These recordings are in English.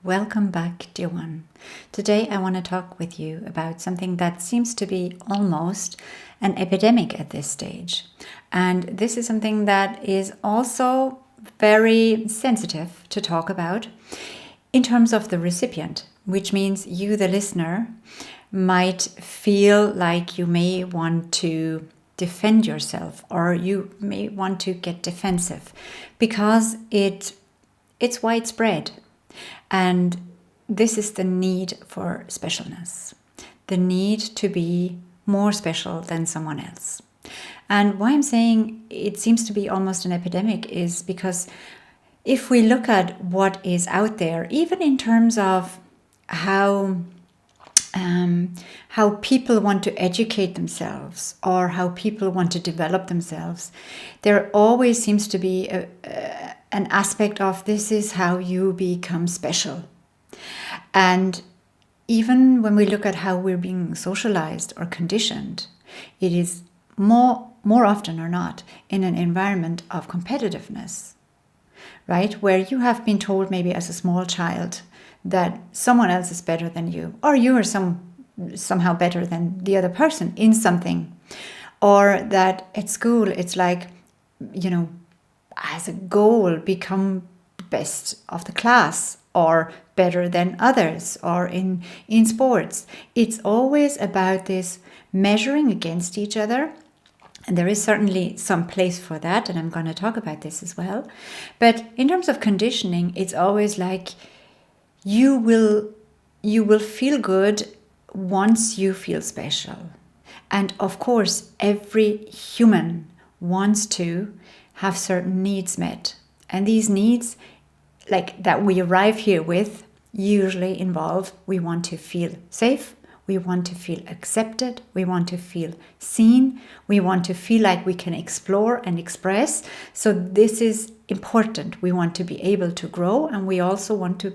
Welcome back, dear one. Today I want to talk with you about something that seems to be almost an epidemic at this stage. And this is something that is also very sensitive to talk about in terms of the recipient, which means you, the listener, might feel like you may want to defend yourself, or you may want to get defensive because it's widespread. And this is the need for specialness, the need to be more special than someone else. And why I'm saying it seems to be almost an epidemic is because if we look at what is out there, even in terms of how people want to educate themselves or how people want to develop themselves, there always seems to be an aspect of this is how you become special. And even when we look at how we're being socialized or conditioned, it is more often or not in an environment of competitiveness, right? Where you have been told maybe as a small child that someone else is better than you, or you are somehow better than the other person in something. Or that at school it's like, as a goal, become the best of the class or better than others, or in sports. It's always about this measuring against each other. And there is certainly some place for that, and I'm going to talk about this as well. But in terms of conditioning, it's always like you will feel good once you feel special. And of course, every human wants to have certain needs met. And these needs, like that we arrive here with, usually involve we want to feel safe, we want to feel accepted, we want to feel seen, we want to feel like we can explore and express. So this is important. We want to be able to grow, and we also want to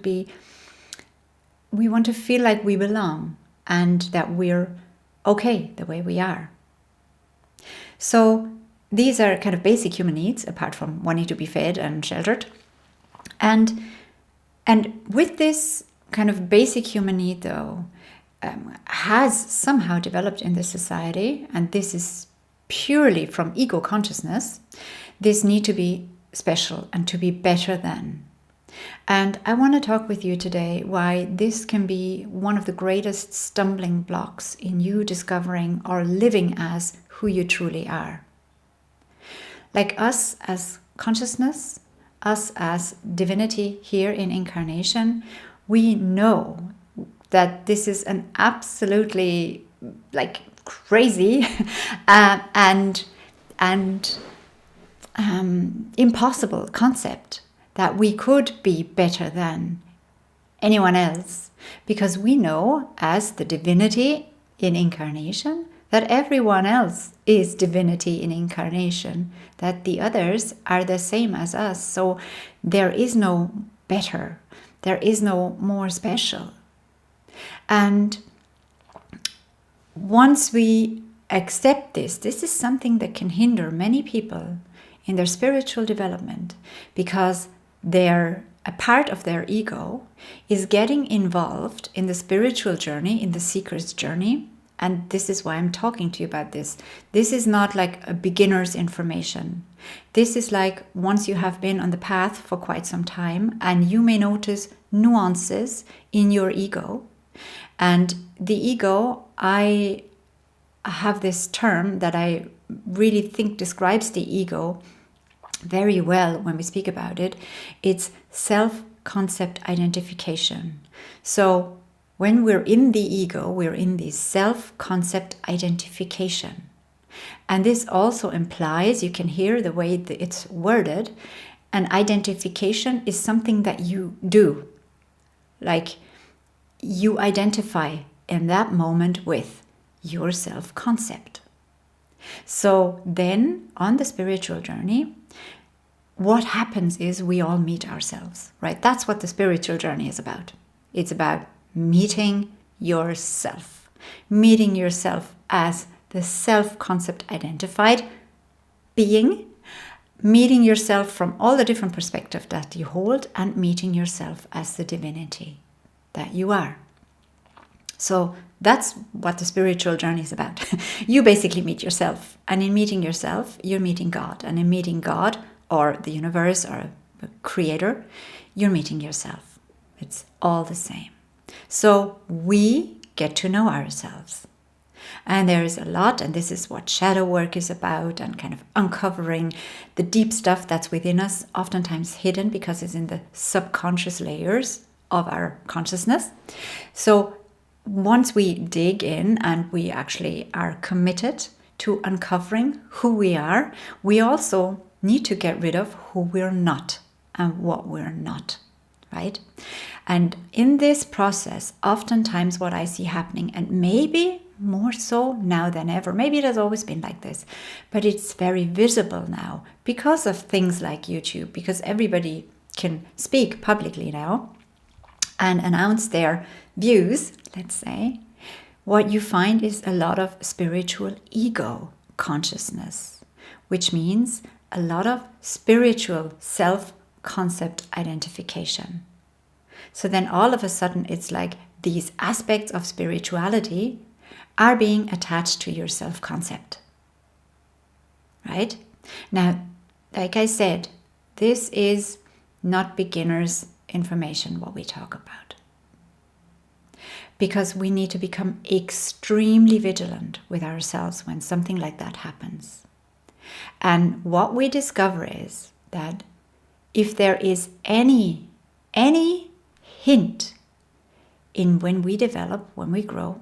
feel like we belong and that we're okay the way we are. So these are kind of basic human needs, apart from wanting to be fed and sheltered. And with this kind of basic human need, though, has somehow developed in this society, and this is purely from ego consciousness, this need to be special and to be better than. And I want to talk with you today why this can be one of the greatest stumbling blocks in you discovering or living as who you truly are. Like us as consciousness, us as divinity here in incarnation, we know that this is an absolutely crazy and impossible concept that we could be better than anyone else, because we know as the divinity in incarnation that everyone else is divinity in incarnation, that the others are the same as us. So there is no better, there is no more special. And once we accept this is something that can hinder many people in their spiritual development, because a part of their ego is getting involved in the spiritual journey, in the seeker's journey. And this is why I'm talking to you about this. This is not like a beginner's information. This is like once you have been on the path for quite some time, and you may notice nuances in your ego. And the ego, I have this term that I really think describes the ego very well when we speak about it. It's self-concept identification. So when we're in the ego, we're in the self-concept identification. And this also implies, you can hear the way that it's worded, an identification is something that you do. Like you identify in that moment with your self-concept. So then on the spiritual journey, what happens is we all meet ourselves, right? That's what the spiritual journey is about. It's about meeting yourself as the self-concept identified being, meeting yourself from all the different perspectives that you hold and meeting yourself as the divinity that you are. So that's what the spiritual journey is about. You basically meet yourself, and in meeting yourself, you're meeting God, and in meeting God or the universe or the creator, you're meeting yourself. It's all the same. So we get to know ourselves. And there is a lot, and this is what shadow work is about, and kind of uncovering the deep stuff that's within us, oftentimes hidden because it's in the subconscious layers of our consciousness. So once we dig in and we actually are committed to uncovering who we are, we also need to get rid of who we're not and what we're not, right? And in this process, oftentimes what I see happening, and maybe more so now than ever, maybe it has always been like this, but it's very visible now because of things like YouTube, because everybody can speak publicly now and announce their views, let's say. What you find is a lot of spiritual ego consciousness, which means a lot of spiritual self-concept identification. So then all of a sudden it's like these aspects of spirituality are being attached to your self-concept, right? Now, like I said, this is not beginner's information, what we talk about. Because we need to become extremely vigilant with ourselves when something like that happens. And what we discover is that if there is any hint in when we develop, when we grow,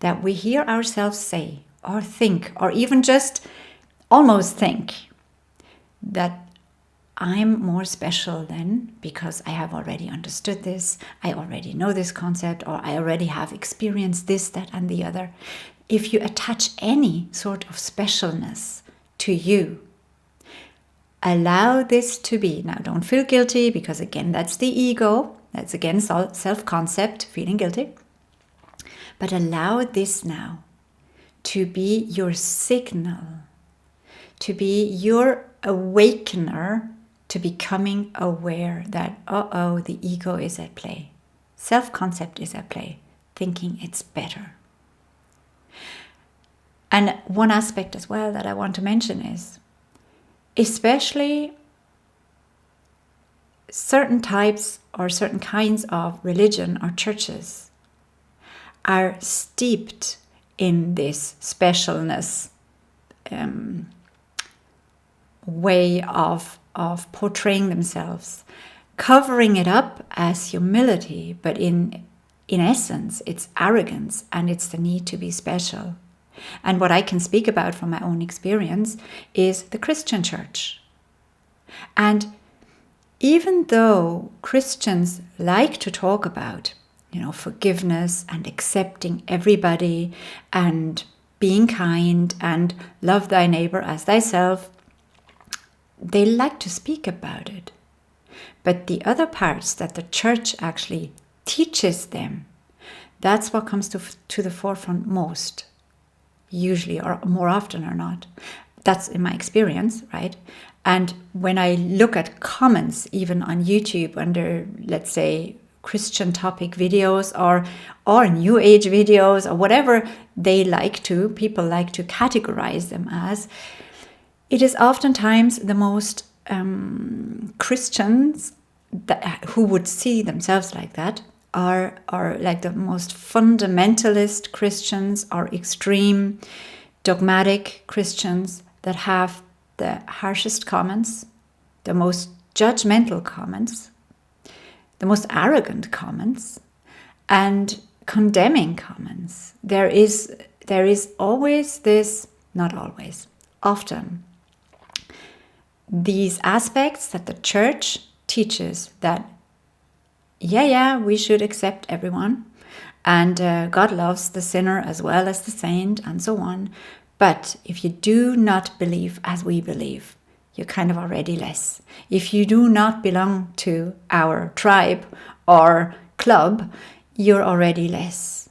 that we hear ourselves say or think or even just almost think that I'm more special than because I have already understood this, I already know this concept, or I already have experienced this, that, and the other. If you attach any sort of specialness to you, allow this to be. Now, don't feel guilty, because again, that's the ego. That's again self-concept, feeling guilty. But allow this now to be your signal, to be your awakener to becoming aware that, the ego is at play. Self-concept is at play, thinking it's better. And one aspect as well that I want to mention is, especially certain types or certain kinds of religion or churches are steeped in this specialness way of portraying themselves, covering it up as humility, but in essence it's arrogance and it's the need to be special. And what I can speak about from my own experience is the Christian church. And even though Christians like to talk about, forgiveness and accepting everybody and being kind and love thy neighbor as thyself, they like to speak about it. But the other parts that the church actually teaches them, that's what comes to the forefront most, usually, or more often or not. That's in my experience, right? And when I look at comments, even on YouTube, under, let's say, Christian topic videos or New Age videos or whatever people like to categorize them as, it is oftentimes the most Christians who would see themselves like that are like the most fundamentalist Christians or extreme dogmatic Christians that have the harshest comments, the most judgmental comments, the most arrogant comments, and condemning comments. There is always this, not always, often, these aspects that the church teaches that, we should accept everyone, and God loves the sinner as well as the saint, and so on. But if you do not believe as we believe, you're kind of already less. If you do not belong to our tribe or club, you're already less.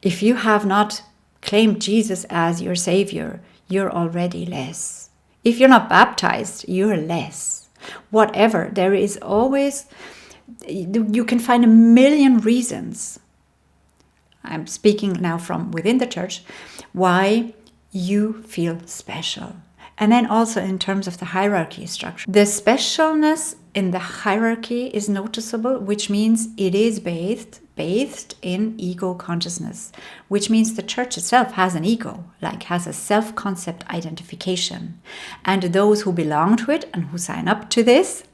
If you have not claimed Jesus as your savior, you're already less. If you're not baptized, you're less. Whatever. There is always, you can find a million reasons. I'm speaking now from within the church, why you feel special. And then also in terms of the hierarchy structure. The specialness in the hierarchy is noticeable, which means it is bathed in ego consciousness, which means the church itself has an ego, like has a self-concept identification. And those who belong to it and who sign up to this,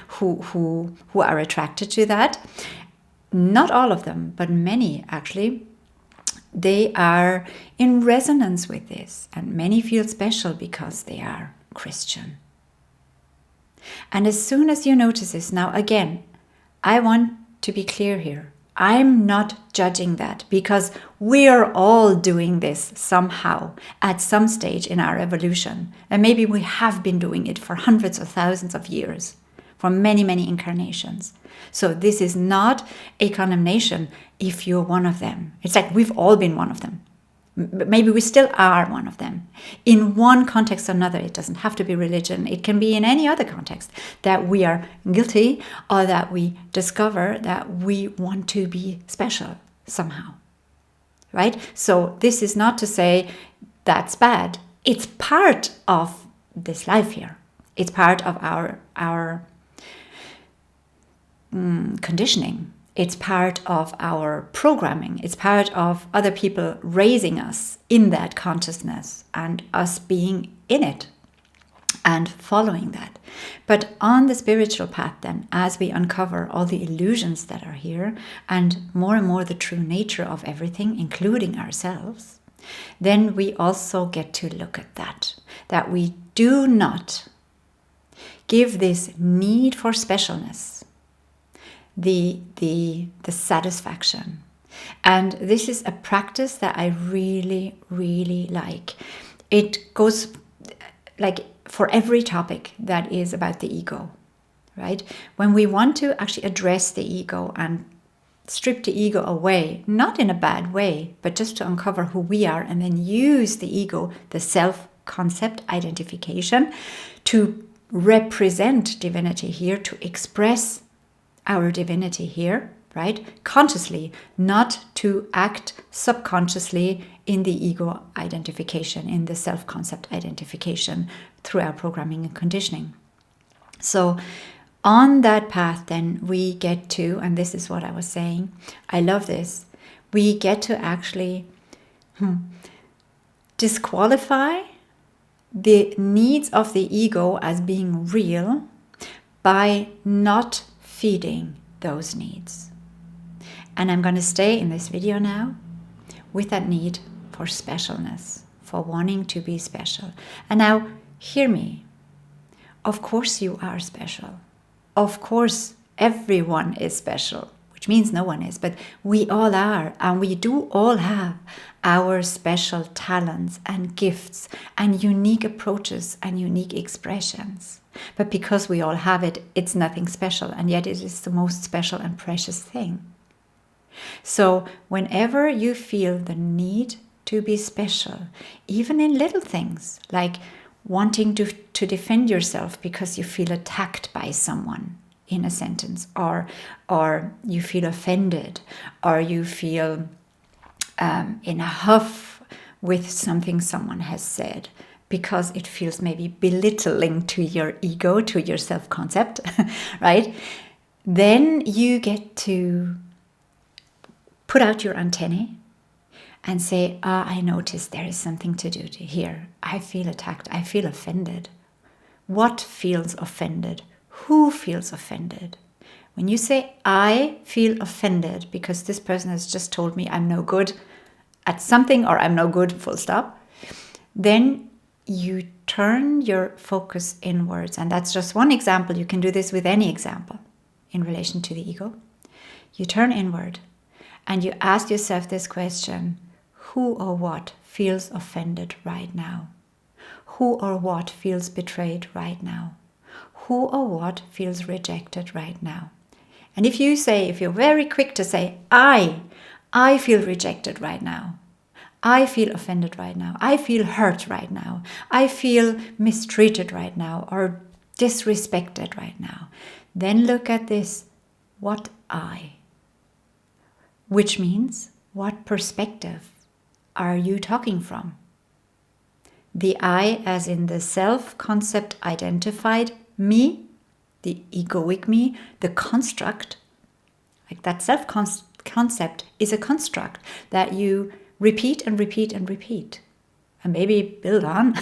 who are attracted to that, not all of them, but many actually, they are in resonance with this, and many feel special because they are Christian. And as soon as you notice this, now again, I want to be clear here. I'm not judging that, because we're all doing this somehow at some stage in our evolution. And maybe we have been doing it for hundreds of thousands of years, for many, many incarnations. So this is not a condemnation if you're one of them. It's like we've all been one of them. Maybe we still are one of them. In one context or another, it doesn't have to be religion. It can be in any other context that we are guilty, or that we discover that we want to be special somehow. Right? So this is not to say that's bad. It's part of this life here. It's part of our conditioning. It's part of our programming. It's part of other people raising us in that consciousness and us being in it and following that. But on the spiritual path then, as we uncover all the illusions that are here and more the true nature of everything, including ourselves, then we also get to look at that we do not give this need for specialness the satisfaction. And this is a practice that I really, really like. It goes like for every topic that is about the ego, right? When we want to actually address the ego and strip the ego away, not in a bad way, but just to uncover who we are, and then use the ego, the self-concept identification, to represent divinity here, to express our divinity here, right? Consciously, not to act subconsciously in the ego identification, in the self-concept identification through our programming and conditioning. So on that path then we get to, and this is what I was saying, I love this, we get to actually disqualify the needs of the ego as being real by not feeding those needs. And I'm going to stay in this video now with that need for specialness, for wanting to be special. And now, hear me. Of course you are special. Of course everyone is special, which means no one is, but we all are, and we do all have our special talents and gifts and unique approaches and unique expressions. But because we all have it, it's nothing special, and yet it is the most special and precious thing. So whenever you feel the need to be special, even in little things, like wanting to defend yourself because you feel attacked by someone in a sentence, or you feel offended, or you feel in a huff with something someone has said, because it feels maybe belittling to your ego, to your self-concept, right? Then you get to put out your antennae and say, I notice there is something to do here. I feel attacked. I feel offended. What feels offended? Who feels offended? When you say, I feel offended because this person has just told me I'm no good at something, or I'm no good, full stop, then you turn your focus inwards. And that's just one example. You can do this with any example in relation to the ego. You turn inward and you ask yourself this question: who or what feels offended right now? Who or what feels betrayed right now? Who or what feels rejected right now? And if you're very quick to say, I feel rejected right now. I feel offended right now. I feel hurt right now. I feel mistreated right now or disrespected right now. Then look at this, what I, which means what perspective are you talking from? The I as in the self-concept identified me, the egoic me, the construct, like that self-concept is a construct that you repeat and repeat and repeat and maybe build on,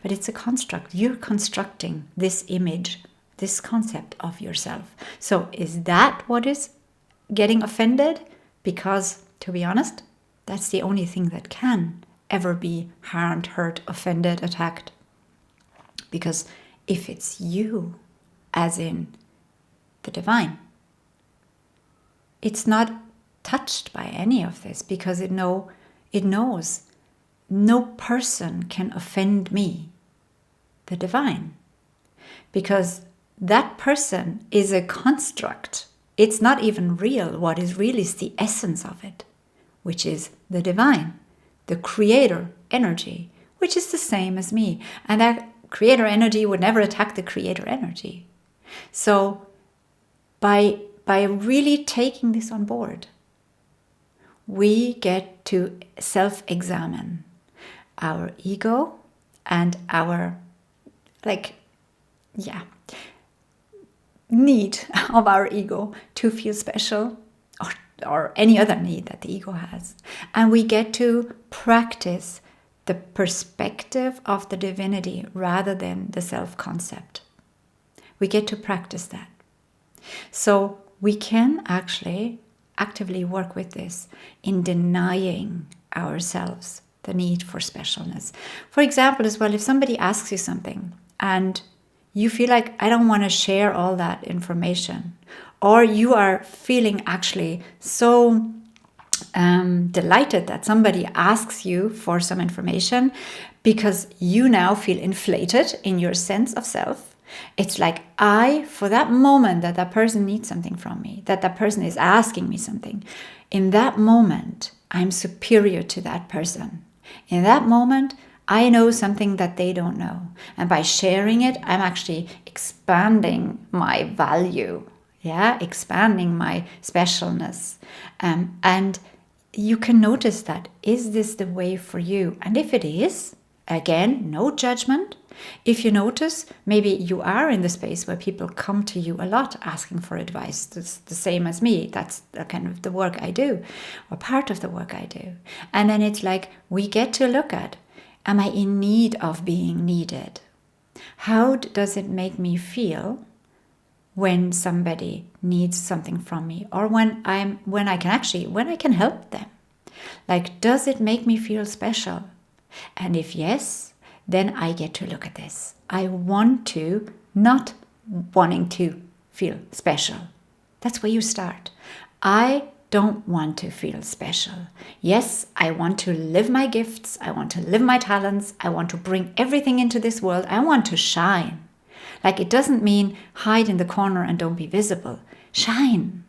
but it's a construct. You're constructing this image, this concept of yourself. So is that what is getting offended? Because, to be honest, that's the only thing that can ever be harmed, hurt, offended, attacked. Because if it's you, as in the divine, it's not touched by any of this, because it knows no person can offend me, the divine, because that person is a construct. It's not even real. What is real is the essence of it, which is the divine, the creator energy, which is the same as me. And that creator energy would never attack the creator energy. So by really taking this on board, we get to self-examine our ego and our need of our ego to feel special, or any other need that the ego has. And we get to practice the perspective of the divinity rather than the self-concept. We get to practice that. So we can actually actively work with this in denying ourselves the need for specialness. For example, as well, if somebody asks you something and you feel like, I don't want to share all that information, or you are feeling actually so delighted that somebody asks you for some information because you now feel inflated in your sense of self. It's like, for that moment that person needs something from me, that person is asking me something, in that moment, I'm superior to that person. In that moment, I know something that they don't know. And by sharing it, I'm actually expanding my value, expanding my specialness. And you can notice that, is this the way for you? And if it is, again, no judgment. If you notice, maybe you are in the space where people come to you a lot asking for advice. That's the same as me. That's kind of the work I do, or part of the work I do. And then it's like, we get to look at, am I in need of being needed? How does it make me feel when somebody needs something from me, or when I can help them? Like, does it make me feel special? And if yes, then I get to look at this. I want to, not wanting to feel special. That's where you start. I don't want to feel special. Yes, I want to live my gifts. I want to live my talents. I want to bring everything into this world. I want to shine. Like, it doesn't mean hide in the corner and don't be visible. Shine.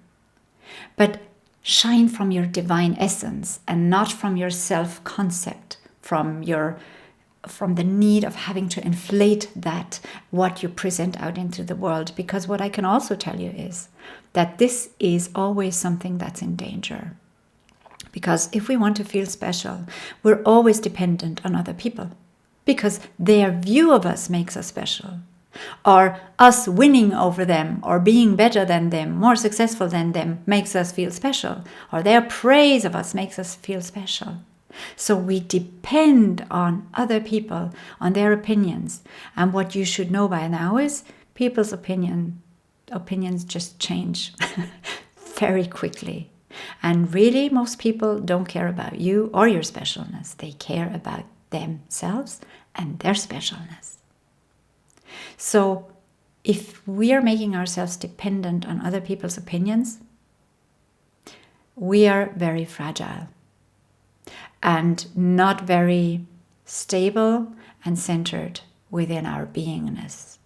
But shine from your divine essence and not from your self-concept, from the need of having to inflate that, what you present out into the world. Because what I can also tell you is that this is always something that's in danger. Because if we want to feel special, we're always dependent on other people, because their view of us makes us special. Or us winning over them, or being better than them, more successful than them, makes us feel special. Or their praise of us makes us feel special. So we depend on other people, on their opinions. And what you should know by now is people's opinions just change very quickly. And really, most people don't care about you or your specialness. They care about themselves and their specialness. So if we are making ourselves dependent on other people's opinions, we are very fragile and not very stable and centered within our beingness.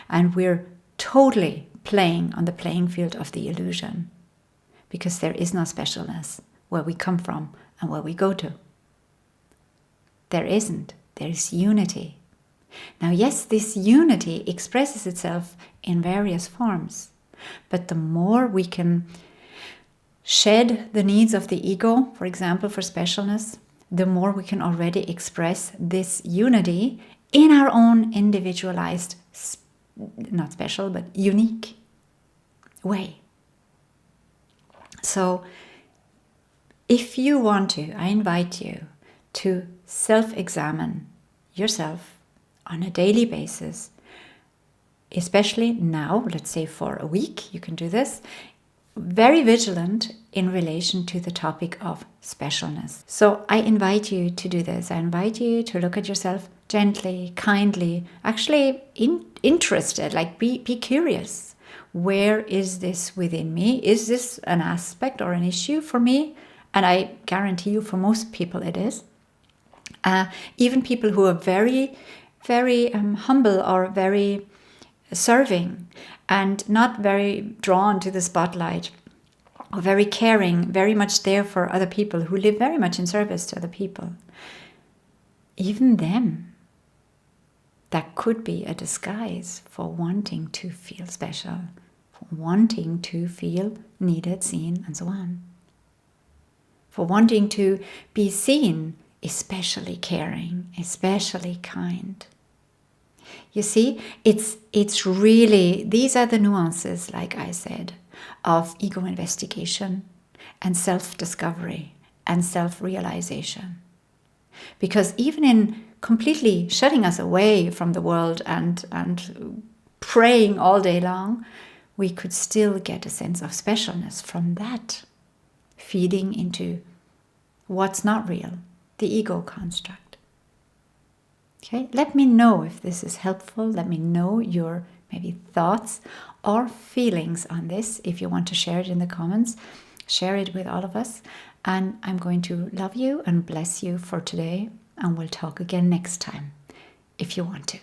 And we're totally playing on the playing field of the illusion, because there is no specialness where we come from and where we go to. There isn't. There is unity. Now, yes, this unity expresses itself in various forms, but the more we can shed the needs of the ego, for example, for specialness, the more we can already express this unity in our own individualized, not special, but unique way. So, if you want to, I invite you to self-examine yourself on a daily basis, especially now, let's say for a week, you can do this, very vigilant in relation to the topic of specialness. So I invite you to do this. I invite you to look at yourself gently, kindly, actually interested, like be curious. Where is this within me? Is this an aspect or an issue for me? And I guarantee you, for most people it is. Even people who are very, very humble or very serving and not very drawn to the spotlight, or very caring, very much there for other people, who live very much in service to other people. Even them, that could be a disguise for wanting to feel special, for wanting to feel needed, seen, and so on. For wanting to be seen, especially caring, especially kind. You see, it's really, these are the nuances, like I said, of ego investigation and self-discovery and self-realization. Because even in completely shutting us away from the world and praying all day long, we could still get a sense of specialness from that, feeding into what's not real, the ego construct. Okay, let me know if this is helpful. Let me know your maybe thoughts or feelings on this. If you want to share it in the comments, share it with all of us. And I'm going to love you and bless you for today. And we'll talk again next time, if you want to.